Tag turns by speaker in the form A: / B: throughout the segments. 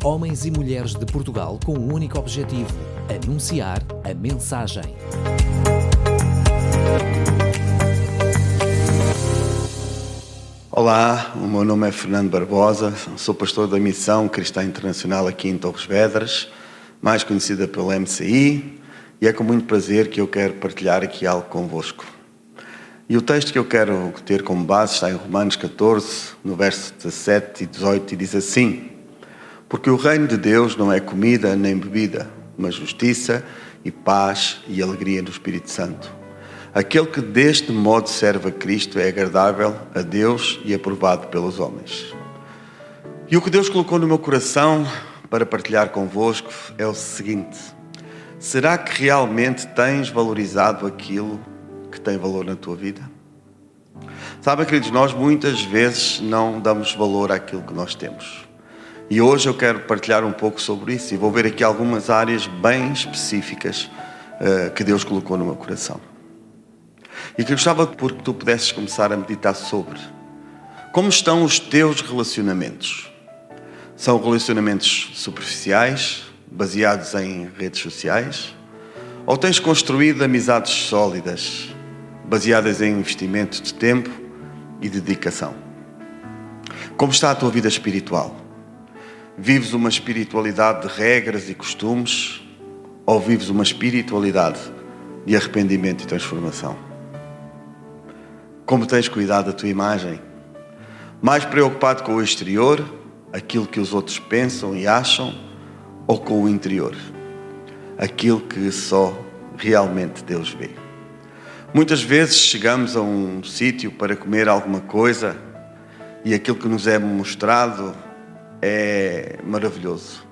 A: Homens e mulheres de Portugal com um único objetivo: anunciar a mensagem.
B: Olá, o meu nome é Fernando Barbosa, sou pastor da Missão Cristã Internacional aqui em Torres Vedras, mais conhecida pelo MCI, e é com muito prazer que eu quero partilhar aqui algo convosco. E o texto que eu quero ter como base está em Romanos 14, no verso 17 e 18, e diz assim: porque o reino de Deus não é comida nem bebida, mas justiça e paz e alegria no Espírito Santo. Aquele que deste modo serve a Cristo é agradável a Deus e aprovado pelos homens. E o que Deus colocou no meu coração para partilhar convosco é o seguinte: será que realmente tens valorizado aquilo que tem valor na tua vida? Sabem, queridos, nós muitas vezes não damos valor àquilo que nós temos. E hoje eu quero partilhar um pouco sobre isso e vou ver aqui algumas áreas bem específicas que Deus colocou no meu coração. E que eu gostava que tu pudesses começar a meditar sobre como estão os teus relacionamentos. São relacionamentos superficiais, baseados em redes sociais? Ou tens construído amizades sólidas, baseadas em investimento de tempo e dedicação? Como está a tua vida espiritual? Vives uma espiritualidade de regras e costumes, ou vives uma espiritualidade de arrependimento e transformação? Como tens cuidado da tua imagem? Mais preocupado com o exterior, aquilo que os outros pensam e acham, ou com o interior, aquilo que só realmente Deus vê? Muitas vezes chegamos a um sítio para comer alguma coisa e aquilo que nos é mostrado é maravilhoso.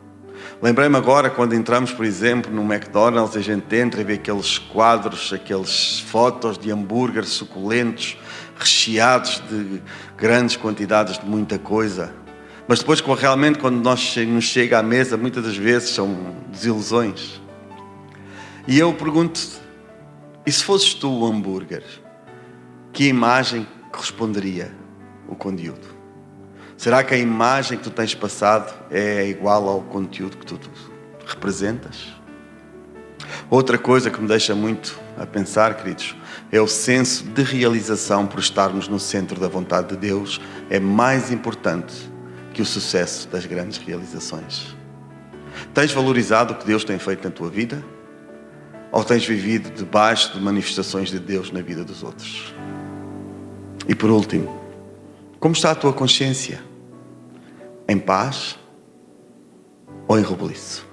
B: Lembrei-me agora quando entramos, por exemplo, no McDonald's, a gente entra e vê aqueles quadros, aquelas fotos de hambúrgueres suculentos, recheados de grandes quantidades de muita coisa. Mas depois, realmente, quando nos chega à mesa, muitas das vezes são desilusões. E eu pergunto, e se fosses tu o hambúrguer, que imagem corresponderia o conteúdo? Será que a imagem que tu tens passado é igual ao conteúdo que tu representas? Outra coisa que me deixa muito a pensar, queridos, é o senso de realização por estarmos no centro da vontade de Deus. É mais importante que o sucesso das grandes realizações. Tens valorizado o que Deus tem feito na tua vida? Ou tens vivido debaixo de manifestações de Deus na vida dos outros? E por último, como está a tua consciência? Em paz ou em rebuliço?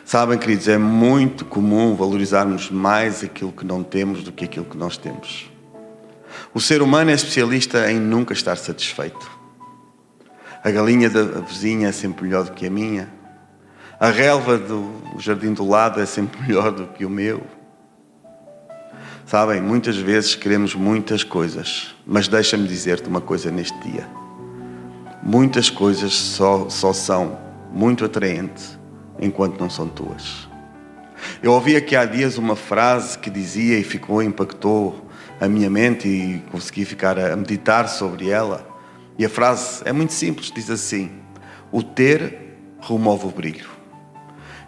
B: Sabem, queridos, é muito comum valorizarmos mais aquilo que não temos do que aquilo que nós temos. O ser humano é especialista em nunca estar satisfeito. A galinha da vizinha é sempre melhor do que a minha. A relva do jardim do lado é sempre melhor do que o meu. Sabem, muitas vezes queremos muitas coisas, mas deixa-me dizer-te uma coisa neste dia. Muitas coisas só são muito atraentes enquanto não são tuas. Eu ouvi aqui há dias uma frase que dizia e impactou a minha mente e consegui ficar a meditar sobre ela. E a frase é muito simples, diz assim: o ter remove o brilho.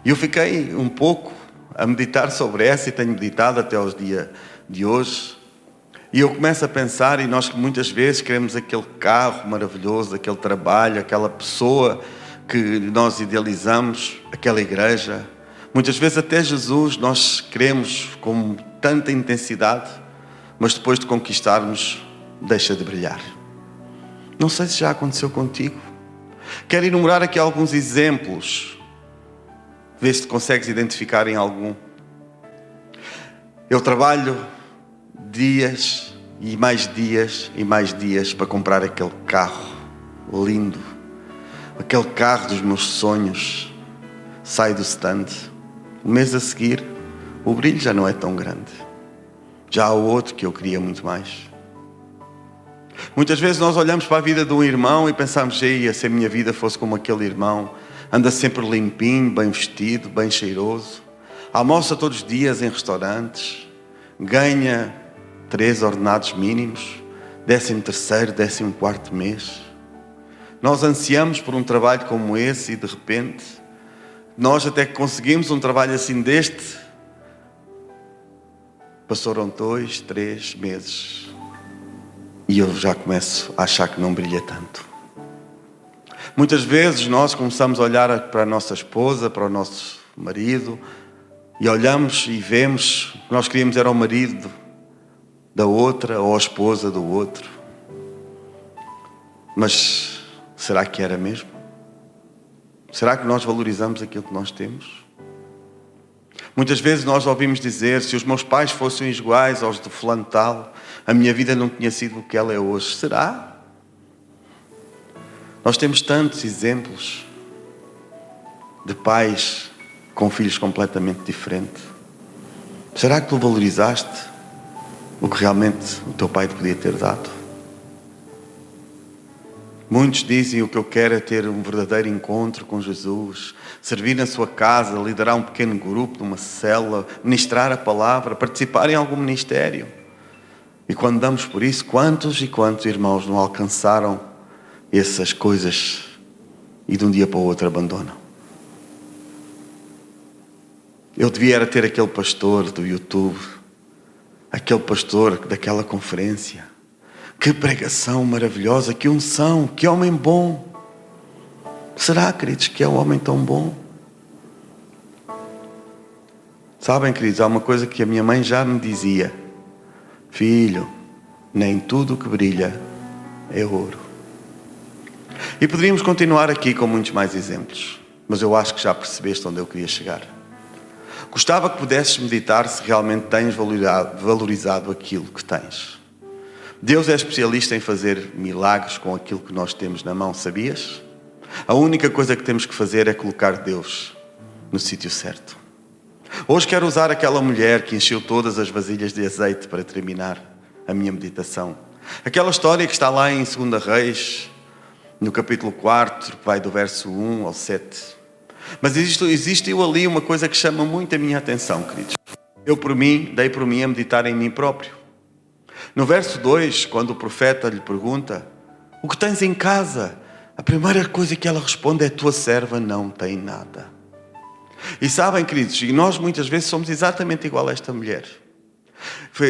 B: E eu fiquei um pouco a meditar sobre essa e tenho meditado até aos dias de hoje. E eu começo a pensar, e nós muitas vezes queremos aquele carro maravilhoso, aquele trabalho, aquela pessoa que nós idealizamos, aquela igreja. Muitas vezes até Jesus nós queremos com tanta intensidade, mas depois de conquistarmos, deixa de brilhar. Não sei se já aconteceu contigo. Quero enumerar aqui alguns exemplos. Vê se consegues identificar em algum. Eu trabalho dias e mais dias e mais dias para comprar aquele carro lindo, aquele carro dos meus sonhos. Sai do stand. O mês a seguir, o brilho já não é tão grande. Já há outro que eu queria muito mais. Muitas vezes nós olhamos para a vida de um irmão e pensamos: se a minha vida fosse como aquele irmão, anda sempre limpinho, bem vestido, bem cheiroso, almoça todos os dias em restaurantes, ganha 3 ordenados mínimos, 13º, 14º mês. Nós ansiamos por um trabalho como esse e de repente, nós até que conseguimos um trabalho assim deste, passaram 2, 3 meses e eu já começo a achar que não brilha tanto. Muitas vezes nós começamos a olhar para a nossa esposa, para o nosso marido e olhamos e vemos que nós queríamos era o marido da outra ou a esposa do outro. Mas será que era mesmo? Será que nós valorizamos aquilo que nós temos? Muitas vezes nós ouvimos dizer: se os meus pais fossem iguais aos do fulano tal, a minha vida não tinha sido o que ela é hoje. Será? Nós temos tantos exemplos de pais com filhos completamente diferentes. Será que tu valorizaste o que realmente o teu pai te podia ter dado? Muitos dizem: o que eu quero é ter um verdadeiro encontro com Jesus, servir na sua casa, liderar um pequeno grupo, numa célula, ministrar a palavra, participar em algum ministério. E quando damos por isso, quantos e quantos irmãos não alcançaram essas coisas e de um dia para o outro abandonam? Eu devia era ter aquele pastor do YouTube, aquele pastor daquela conferência. Que pregação maravilhosa, que unção, que homem bom. Será, queridos, que é um homem tão bom? Sabem, queridos, há uma coisa que a minha mãe já me dizia: filho, nem tudo que brilha é ouro. E poderíamos continuar aqui com muitos mais exemplos, mas eu acho que já percebeste onde eu queria chegar. Gostava que pudesses meditar se realmente tens valorizado aquilo que tens. Deus é especialista em fazer milagres com aquilo que nós temos na mão, sabias? A única coisa que temos que fazer é colocar Deus no sítio certo. Hoje quero usar aquela mulher que encheu todas as vasilhas de azeite para terminar a minha meditação. Aquela história que está lá em 2 Reis, no capítulo 4, que vai do verso 1 ao 7. Mas existiu ali uma coisa que chama muito a minha atenção, queridos. Eu dei por mim a meditar em mim próprio. No verso 2, quando o profeta lhe pergunta: o que tens em casa? A primeira coisa que ela responde é: tua serva não tem nada. E sabem, queridos, e nós muitas vezes somos exatamente igual a esta mulher.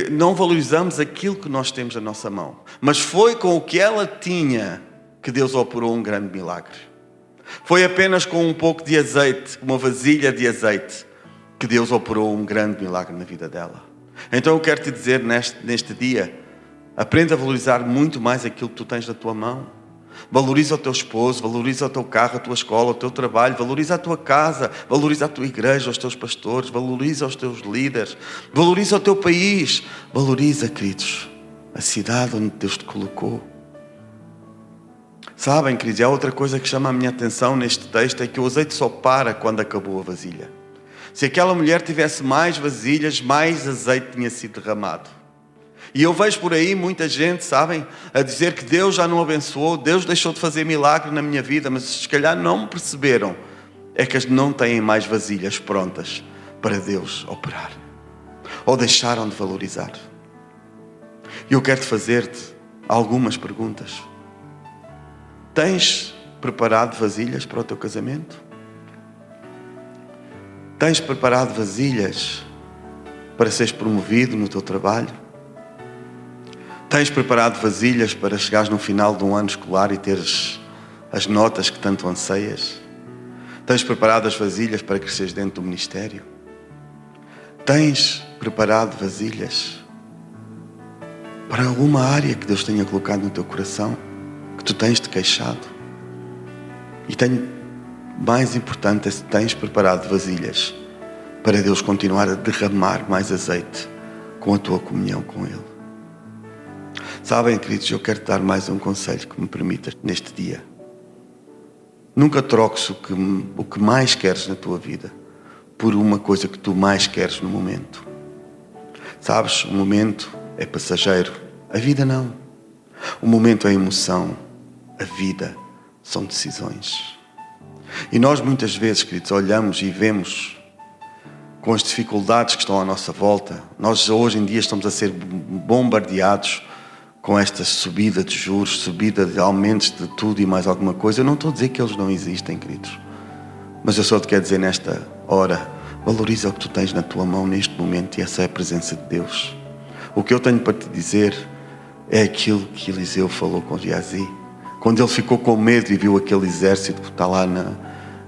B: Não valorizamos aquilo que nós temos na nossa mão, mas foi com o que ela tinha que Deus operou um grande milagre. Foi apenas com um pouco de azeite, uma vasilha de azeite, que Deus operou um grande milagre na vida dela. Então eu quero te dizer neste dia: aprenda a valorizar muito mais aquilo que tu tens na tua mão. Valoriza o teu esposo, valoriza o teu carro, a tua escola, o teu trabalho, valoriza a tua casa, valoriza a tua igreja, os teus pastores, valoriza os teus líderes, valoriza o teu país, valoriza, queridos, a cidade onde Deus te colocou. Sabem, queridos, há outra coisa que chama a minha atenção neste texto, é que o azeite só para quando acabou a vasilha. Se aquela mulher tivesse mais vasilhas, mais azeite tinha sido derramado. E eu vejo por aí muita gente, sabem, a dizer que Deus já não abençoou, Deus deixou de fazer milagre na minha vida, mas se calhar não me perceberam, é que não têm mais vasilhas prontas para Deus operar. Ou deixaram de valorizar. E eu quero fazer-te algumas perguntas. Tens preparado vasilhas para o teu casamento? Tens preparado vasilhas para seres promovido no teu trabalho? Tens preparado vasilhas para chegares no final de um ano escolar e teres as notas que tanto anseias? Tens preparado as vasilhas para cresceres dentro do ministério? Tens preparado vasilhas para alguma área que Deus tenha colocado no teu coração, que tu tens te queixado? E mais importante é se tens preparado vasilhas para Deus continuar a derramar mais azeite com a tua comunhão com Ele. Sabem, queridos, eu quero te dar mais um conselho que me permitas neste dia. Nunca troques o que mais queres na tua vida por uma coisa que tu mais queres no momento. Sabes, o momento é passageiro, a vida não. O momento é emoção, a vida são decisões. E nós muitas vezes, queridos, olhamos e vemos com as dificuldades que estão à nossa volta. Nós hoje em dia estamos a ser bombardeados com esta subida de juros, subida de aumentos de tudo e mais alguma coisa. Eu não estou a dizer que eles não existem, queridos. Mas eu só te quero dizer nesta hora, valoriza o que tu tens na tua mão neste momento, e essa é a presença de Deus. O que eu tenho para te dizer é aquilo que Eliseu falou com Geazi. Quando ele ficou com medo e viu aquele exército que está lá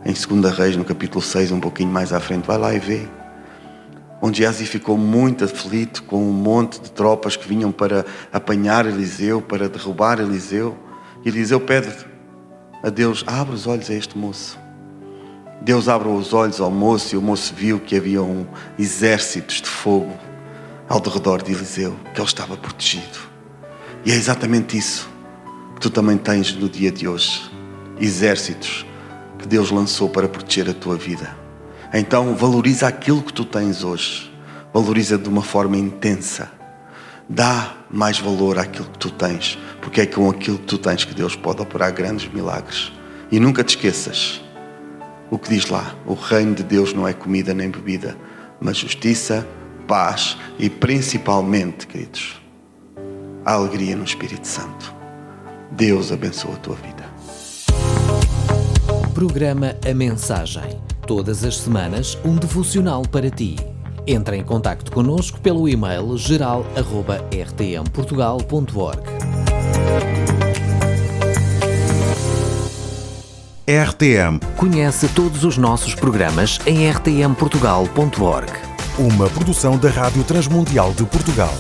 B: em 2 Reis, no capítulo 6, um pouquinho mais à frente, vai lá e vê. Onde Geazi ficou muito aflito com um monte de tropas que vinham para apanhar Eliseu, para derrubar Eliseu. E Eliseu pede a Deus, abre os olhos a este moço. Deus abre os olhos ao moço, e o moço viu que havia exércitos de fogo ao redor de Eliseu, que ele estava protegido. E é exatamente isso que tu também tens no dia de hoje. Exércitos que Deus lançou para proteger a tua vida. Então valoriza aquilo que tu tens hoje. Valoriza de uma forma intensa. Dá mais valor àquilo que tu tens, porque é com aquilo que tu tens que Deus pode operar grandes milagres. E nunca te esqueças o que diz lá: o reino de Deus não é comida nem bebida, mas justiça, paz e principalmente, queridos, a alegria no Espírito Santo. Deus abençoe a tua vida.
A: Programa A Mensagem. Todas as semanas, um devocional para ti. Entra em contacto connosco pelo e-mail geral@rtmportugal.org.
C: RTM,
A: Conhece todos os nossos programas em rtmportugal.org.
C: uma produção da Rádio Transmundial de Portugal.